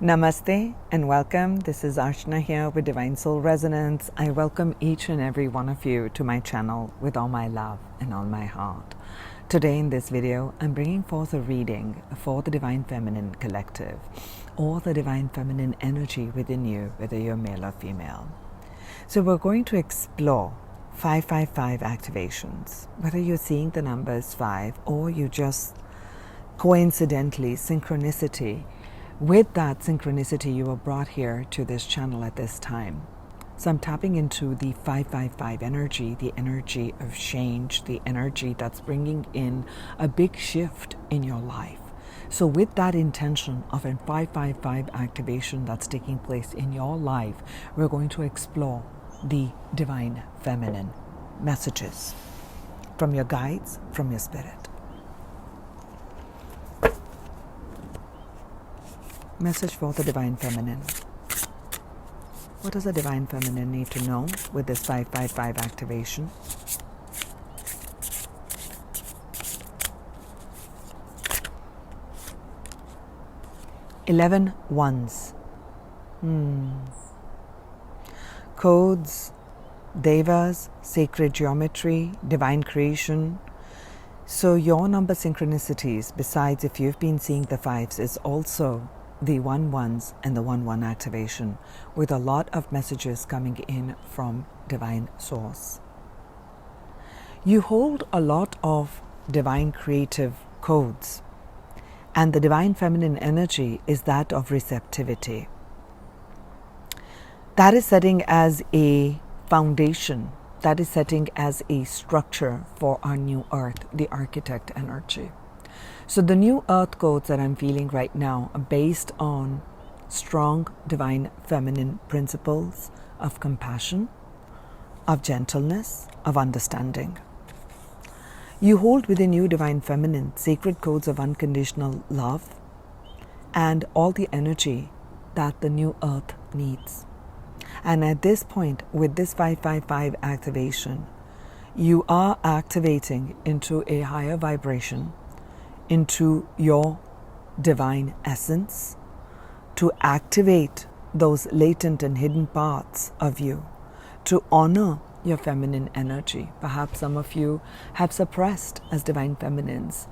Namaste and welcome. This is Archana here with Divine Soul Resonance. I welcome each and every one of you to my channel with all my love and all my heart. Today in this video, I'm bringing forth a reading for the Divine Feminine Collective or the Divine Feminine energy within you, whether you're male or female. So we're going to explore 555 activations, whether you're seeing the numbers 5 or you just coincidentally, synchronicity, with that synchronicity, you were brought here to this channel at this time. So I'm tapping into the 555 energy, the energy of change, the energy that's bringing in a big shift in your life. So with that intention of a 555 activation that's taking place in your life, we're going to explore the Divine Feminine messages from your guides, from your spirit. Message for the Divine Feminine. What does the Divine Feminine need to know with this 555 activation? Eleven ones. Codes, devas, sacred geometry, divine creation. So your number synchronicities, besides if you've been seeing the fives, is also the 1-1s and the 1-1 activation, with a lot of messages coming in from Divine Source. You hold a lot of divine creative codes, and the Divine Feminine energy is that of receptivity. That is setting as a foundation, that is setting as a structure for our new earth, the architect energy. So the new earth codes that I'm feeling right now are based on strong divine feminine principles of compassion, of gentleness, of understanding. You hold within you, divine feminine, sacred codes of unconditional love and all the energy that the new earth needs. And at this point, with this 555 activation, you are activating into a higher vibration, into your divine essence, to activate those latent and hidden parts of you, to honor your feminine energy. Perhaps some of you have suppressed as divine feminines,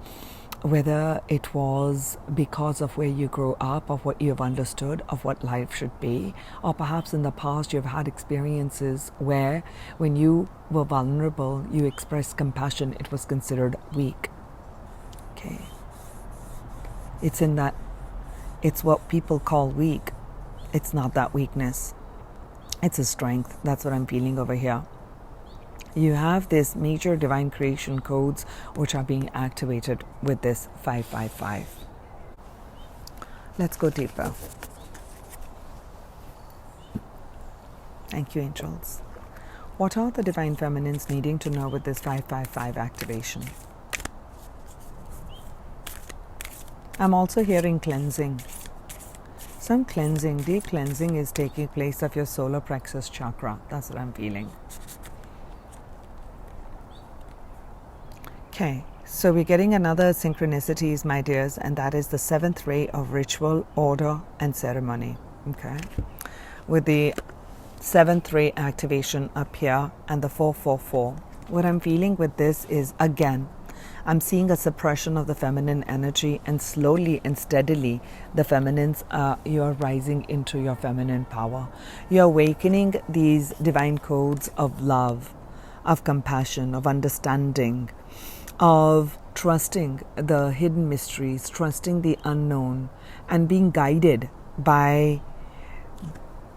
whether it was because of where you grew up, of what you've understood, of what life should be, or perhaps in the past you've had experiences where when you were vulnerable, you expressed compassion, it was considered weak. Okay. It's what people call weak. It's not that weakness. It's a strength. That's what I'm feeling over here. You have this major divine creation codes which are being activated with this 555. Let's go deeper. Thank you, angels. What are the divine feminines needing to know with this 555 activation? I'm also hearing cleansing. Some cleansing, deep cleansing is taking place of your solar plexus chakra. That's what I'm feeling. Okay, so we're getting another synchronicities, my dears, and that is the 7th ray of ritual, order, and ceremony. Okay, with the 7th ray activation up here and the 444. What I'm feeling with this is, again, I'm seeing a suppression of the feminine energy, and slowly and steadily the feminines you're rising into your feminine power. You're awakening these divine codes of love, of compassion, of understanding, of trusting the hidden mysteries, trusting the unknown, and being guided by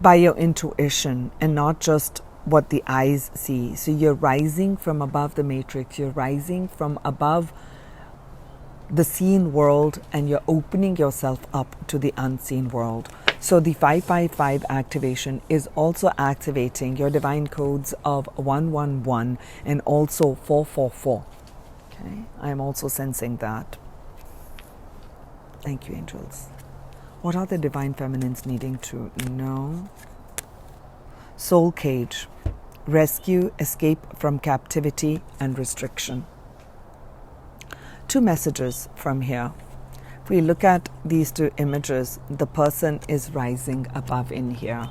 your intuition and not just what the eyes see. So you're rising from above the matrix, you're rising from above the seen world, and you're opening yourself up to the unseen world. So the 555 activation is also activating your divine codes of 111 and also 444. Okay, I'm also sensing that. Thank you, angels. What are the divine feminines needing to know? Soul cage. Rescue, escape from captivity and restriction. Two messages from here. If we look at these two images, the person is rising above in here.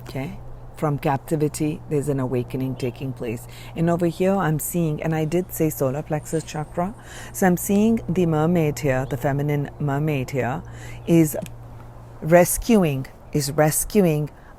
Okay? From captivity, there's an awakening taking place. And over here, I'm seeing, and I did say solar plexus chakra. So I'm seeing the mermaid here, the feminine mermaid here, is rescuing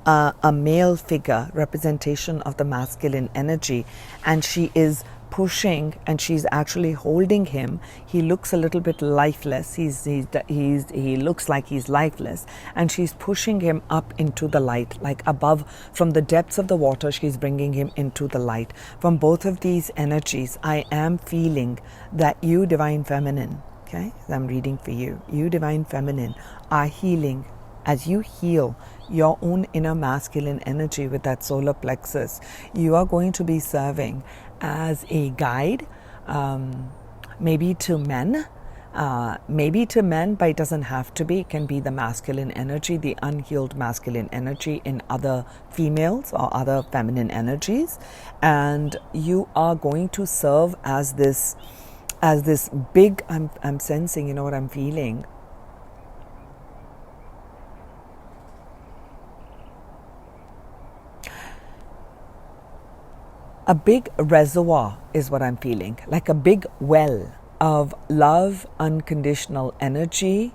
a male figure, representation of the masculine energy, and she is pushing, and she's actually holding him. He looks a little bit lifeless. He looks like he's lifeless, and she's pushing him up into the light, like above, from the depths of the water. She's bringing him into the light. From both of these energies, I am feeling that you, divine feminine, okay, I'm reading for you. You, divine feminine, are healing. As you heal your own inner masculine energy with that solar plexus, you are going to be serving as a guide, maybe to men, but it doesn't have to be. It can be the masculine energy, the unhealed masculine energy in other females or other feminine energies, and you are going to serve as this big. I'm sensing. You know what I'm feeling? A big reservoir is what I'm feeling, like a big well of love, unconditional energy,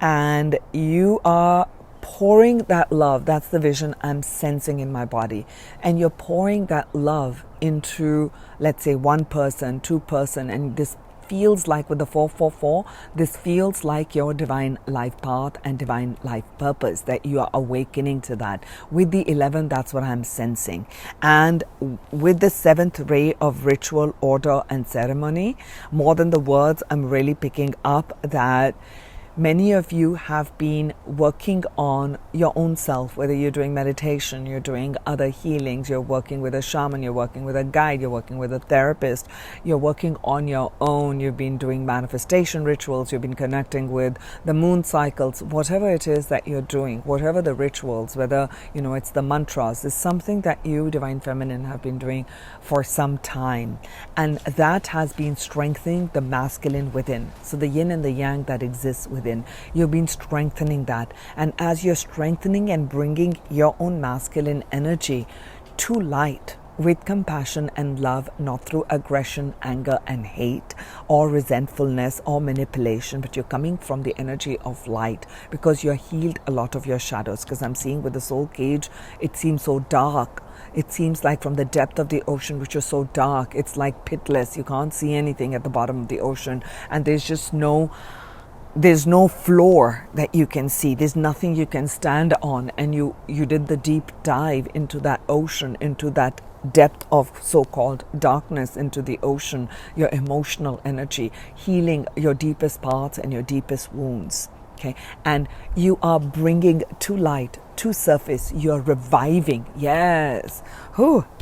and you are pouring that love. That's the vision I'm sensing in my body. And you're pouring that love into, let's say, one person, two person, and this feels like, with the 444, this feels like your divine life path and divine life purpose, that you are awakening to that. With the 11, that's what I'm sensing. And with the 7th ray of ritual, order, and ceremony, more than the words, I'm really picking up that many of you have been working on your own self, whether you're doing meditation, you're doing other healings, you're working with a shaman, you're working with a guide, you're working with a therapist, you're working on your own, you've been doing manifestation rituals, you've been connecting with the moon cycles, whatever it is that you're doing, whatever the rituals, whether, it's the mantras, is something that you, divine feminine, have been doing for some time. And that has been strengthening the masculine within. So the yin and the yang that exists within. You've been strengthening that. And as you're strengthening and bringing your own masculine energy to light with compassion and love, not through aggression, anger, and hate, or resentfulness or manipulation, but you're coming from the energy of light, because you're healed a lot of your shadows. Because I'm seeing with the soul cage, it seems so dark. It seems like from the depth of the ocean, which is so dark, it's like pitless. You can't see anything at the bottom of the ocean, and there's just there's no floor that you can see. There's nothing you can stand on. And you did the deep dive into that ocean, into that depth of so-called darkness, into the ocean, your emotional energy, healing your deepest parts and your deepest wounds. Okay, and you are bringing to light, to surface, you're reviving. Yes.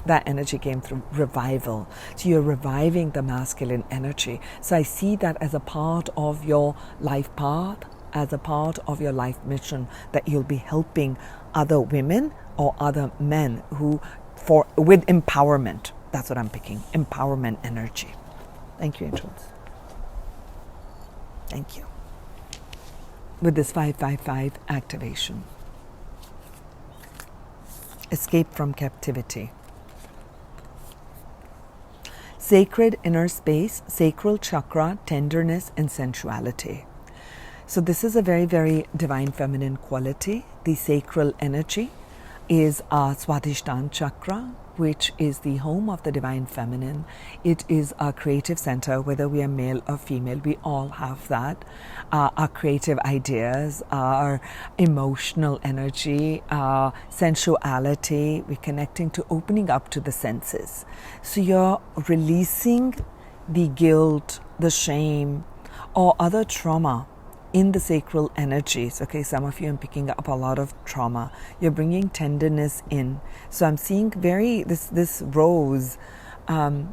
That energy came through, revival. So you're reviving the masculine energy. So I see that as a part of your life path, as a part of your life mission, that you'll be helping other women or other men with empowerment. That's what I'm picking. Empowerment energy. Thank you, angels. Thank you. With this 555 activation. Escape from captivity. Sacred inner space, sacral chakra, tenderness, and sensuality. So this is a very, very divine feminine quality. The sacral energy is our Swadhisthana chakra, which is the home of the divine feminine. It is our creative center, whether we are male or female, we all have that. Our creative ideas, our emotional energy, our sensuality, we're connecting to opening up to the senses. So you're releasing the guilt, the shame, or other trauma in the sacral energies. Okay, some of you, I'm picking up a lot of trauma. You're bringing tenderness in. So I'm seeing this rose. I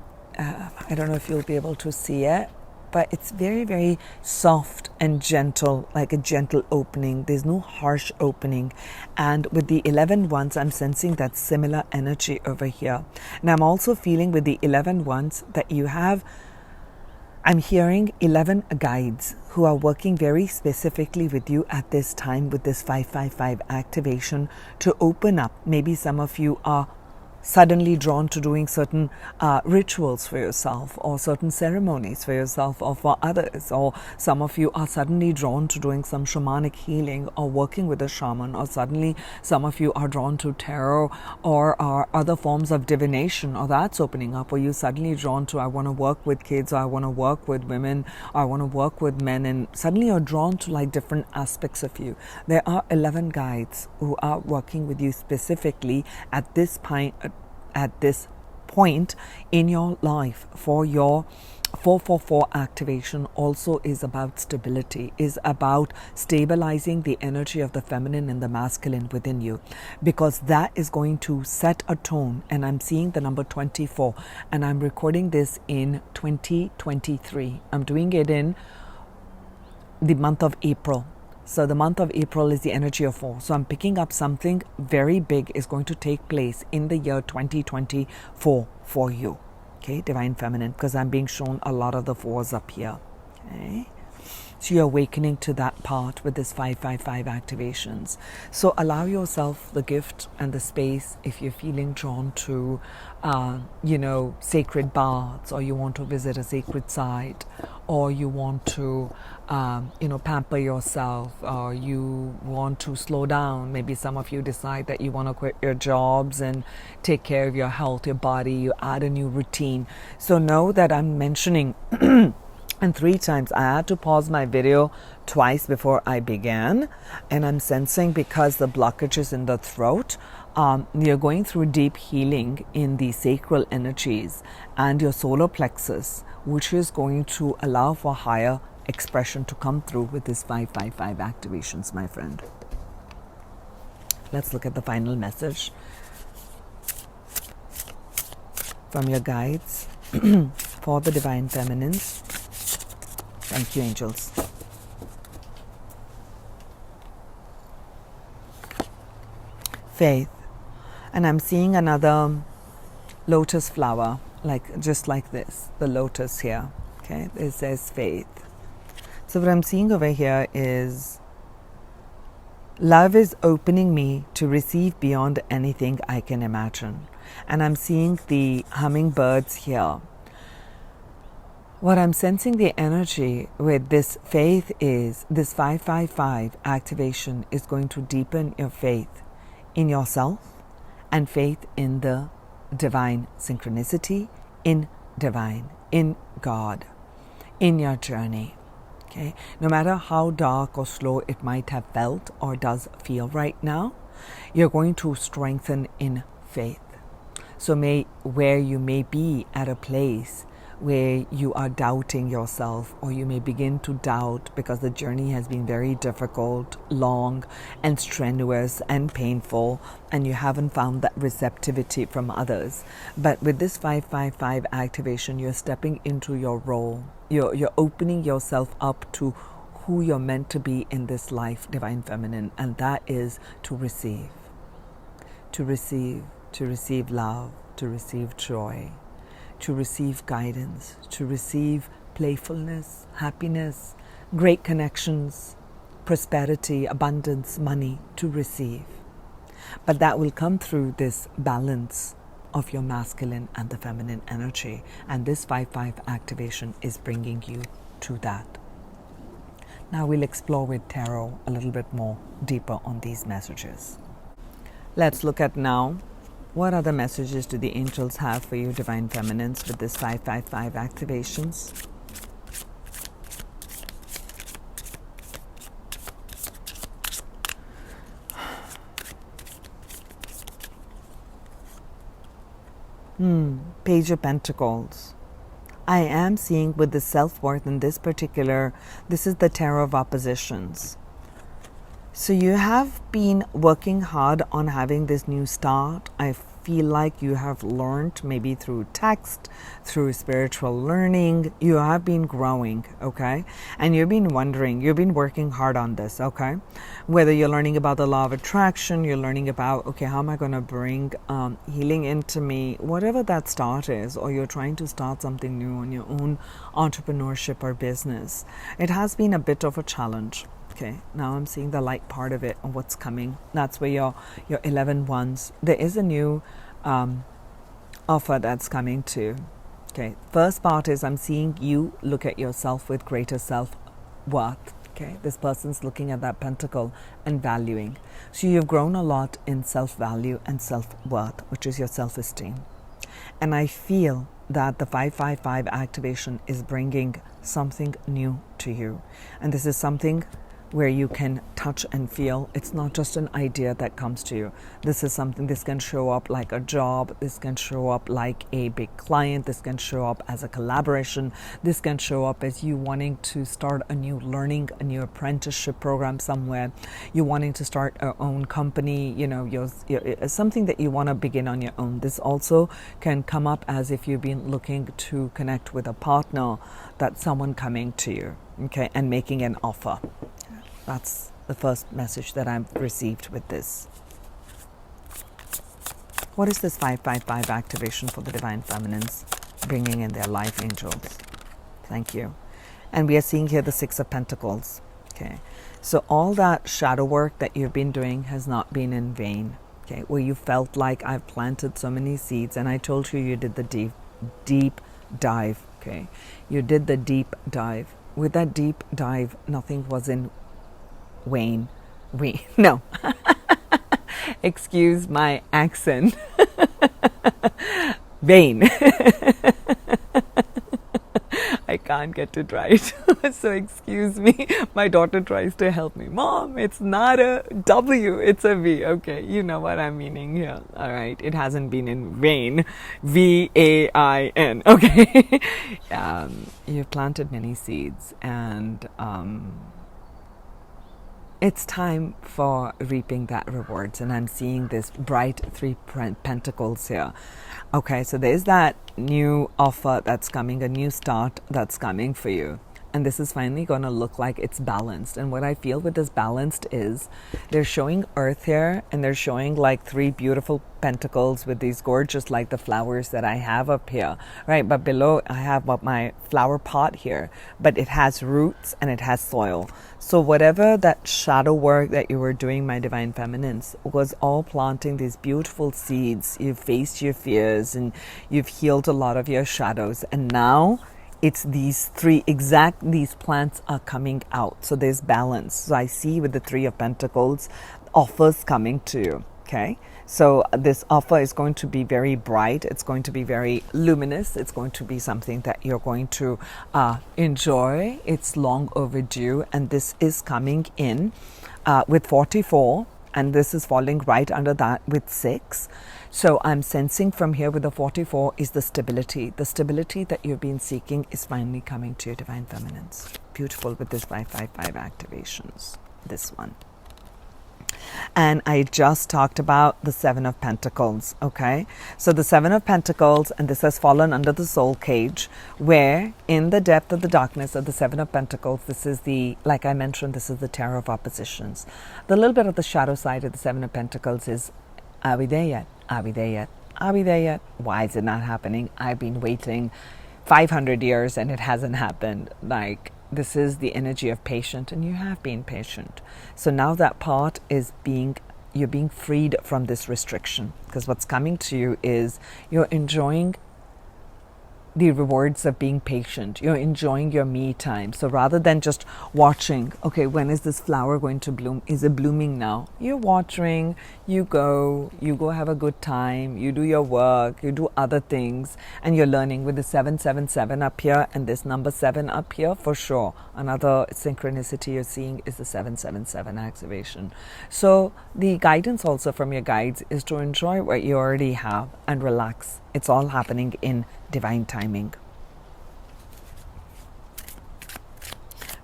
don't know if you'll be able to see it, but it's very, very soft and gentle, like a gentle opening. There's no harsh opening. And with the 11 ones, I'm sensing that similar energy over here. And I'm also feeling with the 11 ones that you have, I'm hearing 11 guides who are working very specifically with you at this time with this 555 activation to open up. Maybe some of you are suddenly drawn to doing certain rituals for yourself, or certain ceremonies for yourself or for others, or some of you are suddenly drawn to doing some shamanic healing or working with a shaman, or suddenly some of you are drawn to tarot or other forms of divination, or that's opening up, or you suddenly drawn to, I want to work with kids, or I want to work with women, or I want to work with men, and suddenly you're drawn to like different aspects of you. There are 11 guides who are working with you specifically at this point in your life. For your 444 activation also is about stability, is about stabilizing the energy of the feminine and the masculine within you, because that is going to set a tone. And I'm seeing the number 24, and I'm recording this in 2023. I'm doing it in the month of April. So the month of April is the energy of 4. So I'm picking up something very big is going to take place in the year 2024 for you. Okay, Divine Feminine, because I'm being shown a lot of the 4s up here. Okay. So you're awakening to that part with this 555 activations. So allow yourself the gift and the space if you're feeling drawn to, sacred baths, or you want to visit a sacred site, or you want to, pamper yourself, or you want to slow down. Maybe some of you decide that you want to quit your jobs and take care of your health, your body. You add a new routine. So know that I'm mentioning and 3 times. I had to pause my video twice before I began, and I'm sensing, because the blockage is in the throat, you're going through deep healing in the sacral energies and your solar plexus, which is going to allow for higher expression to come through with this 555 activations, my friend. Let's look at the final message from your guides for the Divine Feminines. Thank you, angels. Faith. And I'm seeing another lotus flower, just like this, the lotus here. Okay, it says faith. So what I'm seeing over here is love is opening me to receive beyond anything I can imagine. And I'm seeing the hummingbirds here. What I'm sensing the energy with this faith is this 555 activation is going to deepen your faith in yourself and faith in the divine synchronicity, in God, in your journey. Okay, no matter how dark or slow it might have felt or does feel right now, you're going to strengthen in faith. So where you may be at a place where you are doubting yourself, or you may begin to doubt because the journey has been very difficult, long and strenuous and painful, and you haven't found that receptivity from others. But with this 555 activation, you're stepping into your role. You're opening yourself up to who you're meant to be in this life, Divine Feminine, and that is to receive love, to receive joy, to receive guidance, to receive playfulness, happiness, great connections, prosperity, abundance, money, to receive. But that will come through this balance of your masculine and the feminine energy. And this 5-5 activation is bringing you to that. Now we'll explore with tarot a little bit more deeper on these messages. Let's look at now, what other messages do the angels have for you, Divine Feminines, with this 555 activations? Page of Pentacles. I am seeing with the self-worth in this particular, this is the Tarot of Oppositions. So you have been working hard on having this new start. I feel like you have learned, maybe through text, through spiritual learning, you have been growing, okay? And you've been wondering, you've been working hard on this, okay? Whether you're learning about the law of attraction, you're learning about, okay, how am I going to bring healing into me, whatever that start is, or you're trying to start something new on your own entrepreneurship or business. It has been a bit of a challenge. Okay, now I'm seeing the light part of it, of what's coming. That's where your 11 ones. There is a new offer that's coming too. Okay, first part is I'm seeing you look at yourself with greater self-worth. Okay, this person's looking at that pentacle and valuing. So you've grown a lot in self-value and self-worth, which is your self-esteem. And I feel that the 555 activation is bringing something new to you. And this is something where you can touch and feel. It's not just an idea that comes to you. This is something, this can show up like a job, this can show up like a big client, this can show up as a collaboration, this can show up as you wanting to start a new learning, a new apprenticeship program somewhere, you wanting to start your own company, you know, something that you want to begin on your own. This also can come up as if you've been looking to connect with a partner, that's someone coming to you, okay, and making an offer. That's the first message that I've received with this. What is this 555 activation for the Divine Feminines bringing in their life angels? Thank you. And we are seeing here the 6 of Pentacles. Okay, so all that shadow work that you've been doing has not been in vain. Okay, where you felt like I've planted so many seeds, and I told you did the deep dive. Okay, you did the deep dive. With that deep dive, nothing was in no. Excuse my accent. Vain. I can't get it right. So excuse me. My daughter tries to help me. Mom, it's not a W, it's a V. Okay, you know what I'm meaning here. All right, it hasn't been in vain. V-A-I-N. Okay. You've planted many seeds, and it's time for reaping that rewards. And I'm seeing this bright 3 pentacles here. Okay, so there's that new offer that's coming, a new start that's coming for you. And this is finally going to look like it's balanced. And what I feel with this balanced is they're showing earth here, and they're showing like 3 beautiful pentacles with these gorgeous, like the flowers that I have up here, right? But below I have my flower pot here, but it has roots and it has soil. So whatever that shadow work that you were doing, my Divine Feminines, was all planting these beautiful seeds. You've faced your fears and you've healed a lot of your shadows, and now it's these plants are coming out. So there's balance. So I see with the 3 of Pentacles, offers coming to you. Okay, so this offer is going to be very bright. It's going to be very luminous. It's going to be something that you're going to enjoy. It's long overdue, and this is coming in with 44, and this is falling right under that with 6. So I'm sensing from here with the 44 is the stability. The stability that you've been seeking is finally coming to your Divine Feminines. Beautiful with this 555 activations, this one. And I just talked about the 7 of Pentacles, okay? So the 7 of Pentacles, and this has fallen under the soul cage, where in the depth of the darkness of the 7 of Pentacles, this is the, like I mentioned, this is the Tower of Oppositions. The little bit of the shadow side of the 7 of Pentacles is, are we there yet? Are we there yet? Are we there yet? Why is it not happening? I've been waiting 500 years and it hasn't happened. Like, this is the energy of patient, and you have been patient. So now that part is you're being freed from this restriction, because what's coming to you is you're enjoying the rewards of being patient. You're enjoying your me time. So rather than just watching, okay, when is this flower going to bloom? Is it blooming now? You're watching, you go have a good time, you do your work, you do other things, and you're learning with the 777 up here and this number 7 up here, for sure. Another synchronicity you're seeing is the 777 activation. So the guidance also from your guides is to enjoy what you already have and relax. It's all happening in divine timing.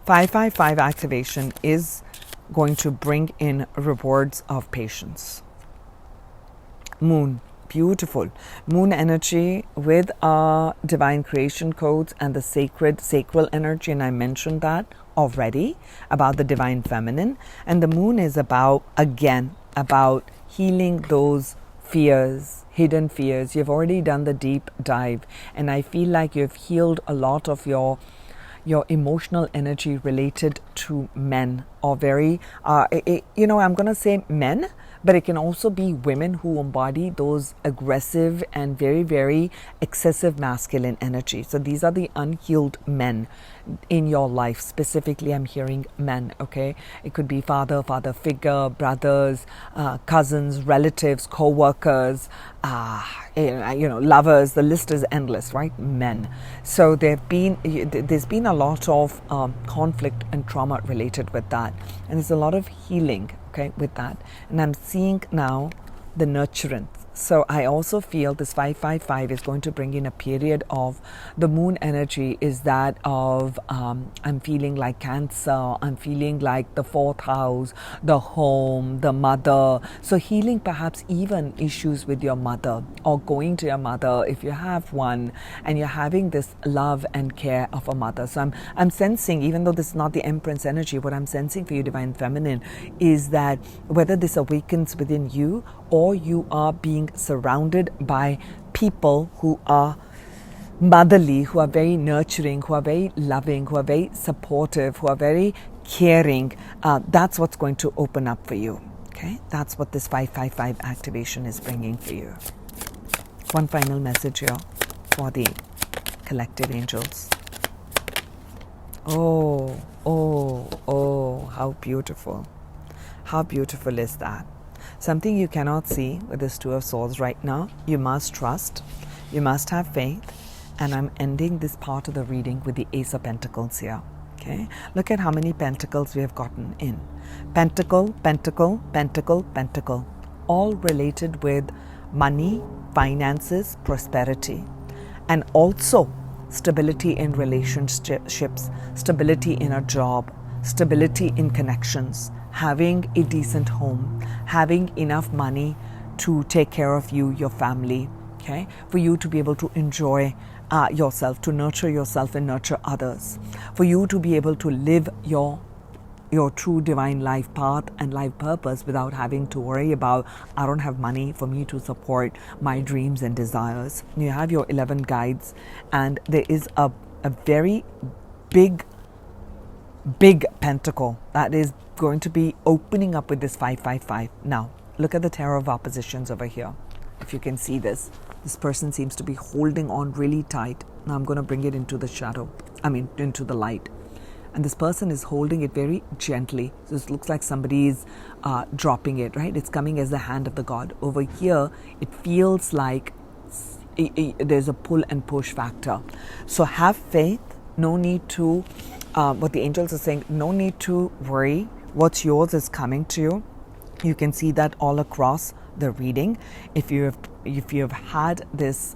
555 activation is going to bring in rewards of patience. Moon, Beautiful. Moon energy with divine creation codes and the sacral energy, and I mentioned that already about the divine feminine. And the moon is about, again, about healing those fears, hidden fears. You've already done the deep dive, and I feel like you've healed a lot of your emotional energy related to men, or very, I'm going to say men, but it can also be women who embody those aggressive and very, very excessive masculine energy. So these are the unhealed men in your life. Specifically, I'm hearing men, okay? It could be father figure, brothers, cousins, relatives, co-workers, lovers. The list is endless, right? Men. So there's been a lot of conflict and trauma related with that. And there's a lot of healing, okay, with that. And I'm seeing now the nurturance. So I also feel this 555 is going to bring in a period of the moon energy is that of I'm feeling like Cancer, I'm feeling like the fourth house, the home, the mother. So healing perhaps even issues with your mother, or going to your mother if you have one, and you're having this love and care of a mother. So I'm sensing, even though this is not the Empress energy, what I'm sensing for you, Divine Feminine, is that whether this awakens within you, or you are being surrounded by people who are motherly, who are very nurturing, who are very loving, who are very supportive, who are very caring, that's what's going to open up for you. Okay, that's what this 555 activation is bringing for you. One final message here for the collective angels. Oh, how beautiful. How beautiful is that? Something you cannot see with this Two of Swords right now. You must trust. You must have faith. And I'm ending this part of the reading with the Ace of Pentacles here. Okay? Look at how many pentacles we have gotten in. Pentacle, pentacle, pentacle, pentacle. All related with money, finances, prosperity. And also stability in relationships, stability in a job, stability in connections, having a decent home, having enough money to take care of you, your family, okay? For you to be able to enjoy yourself, to nurture yourself and nurture others. For you to be able to live your true divine life path and life purpose without having to worry about, I don't have money for me to support my dreams and desires. You have your 11 guides, and there is a very big pentacle that is going to be opening up with this 555. Now, look at the Tower of Oppositions over here. If you can see this person seems to be holding on really tight. Now I'm going to bring it into the shadow, into the light. And this person is holding it very gently. So it looks like somebody is dropping it, right? It's coming as the hand of the god. Over here, it feels like there's a pull and push factor. So have faith. No need to, what the angels are saying, no need to worry. What's yours is coming to you. You can see that all across the reading. If you have had this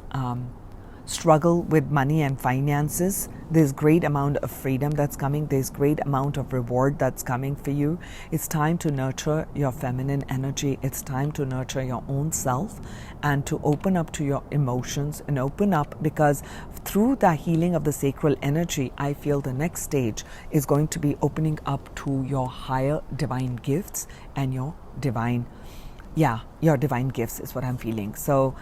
struggle with money and finances, there's great amount of freedom that's coming. There's great amount of reward that's coming for you. It's time to nurture your feminine energy. It's time to nurture your own self and to open up to your emotions and open up, because through the healing of the sacral energy, I feel the next stage is going to be opening up to your higher divine gifts and your divine gifts is what I'm feeling. So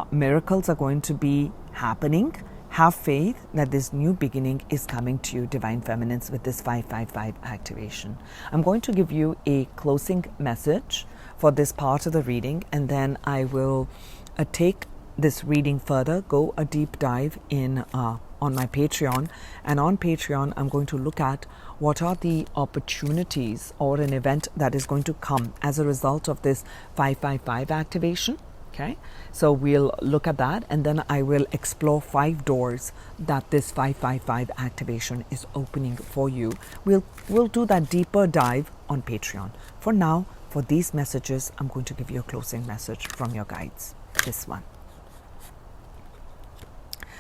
miracles are going to be happening. Have faith that this new beginning is coming to you, Divine Feminines, with this 555 activation. I'm going to give you a closing message for this part of the reading, and then I will take this reading further, go a deep dive in on my Patreon. And on Patreon, I'm going to look at what are the opportunities or an event that is going to come as a result of this 555 activation. Okay, so we'll look at that, and then I will explore 5 doors that this 555 activation is opening for you. We'll do that deeper dive on Patreon. For now, for these messages, I'm going to give you a closing message from your guides. This one.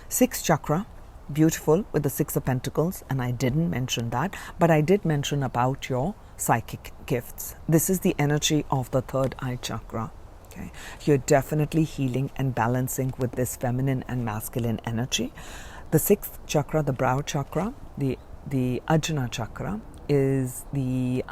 6th chakra, beautiful with the 6 of Pentacles, and I didn't mention that, but I did mention about your psychic gifts. This is the energy of the 3rd eye chakra. Okay, you're definitely healing and balancing with this feminine and masculine energy. The sixth chakra, the brow chakra, the Ajna chakra, is the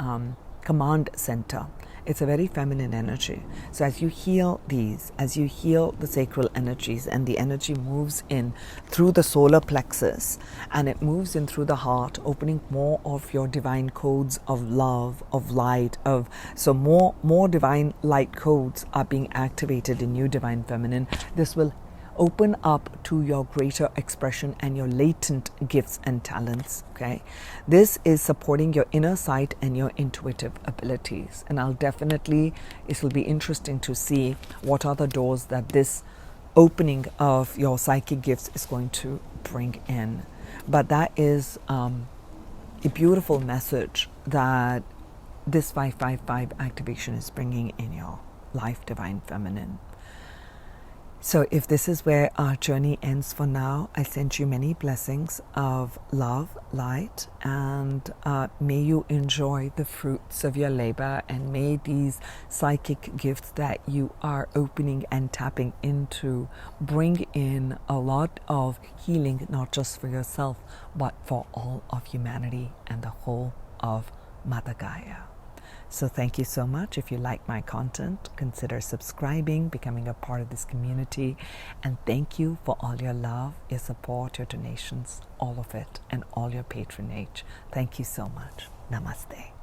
command center. It's a very feminine energy. So as you heal these, as you heal the sacral energies, and the energy moves in through the solar plexus, and it moves in through the heart, opening more of your divine codes of love, of light, so more divine light codes are being activated in you, divine feminine. This will open up to your greater expression and your latent gifts and talents. Okay, this is supporting your inner sight and your intuitive abilities, and it will be interesting to see what are the doors that this opening of your psychic gifts is going to bring in. But that is a beautiful message that this 555 activation is bringing in your life, divine feminine. So if this is where our journey ends for now, I send you many blessings of love, light, and may you enjoy the fruits of your labor, and may these psychic gifts that you are opening and tapping into bring in a lot of healing, not just for yourself, but for all of humanity and the whole of Mother Gaia. So thank you so much. If you like my content, consider subscribing, becoming a part of this community. And thank you for all your love, your support, your donations, all of it, and all your patronage. Thank you so much. Namaste.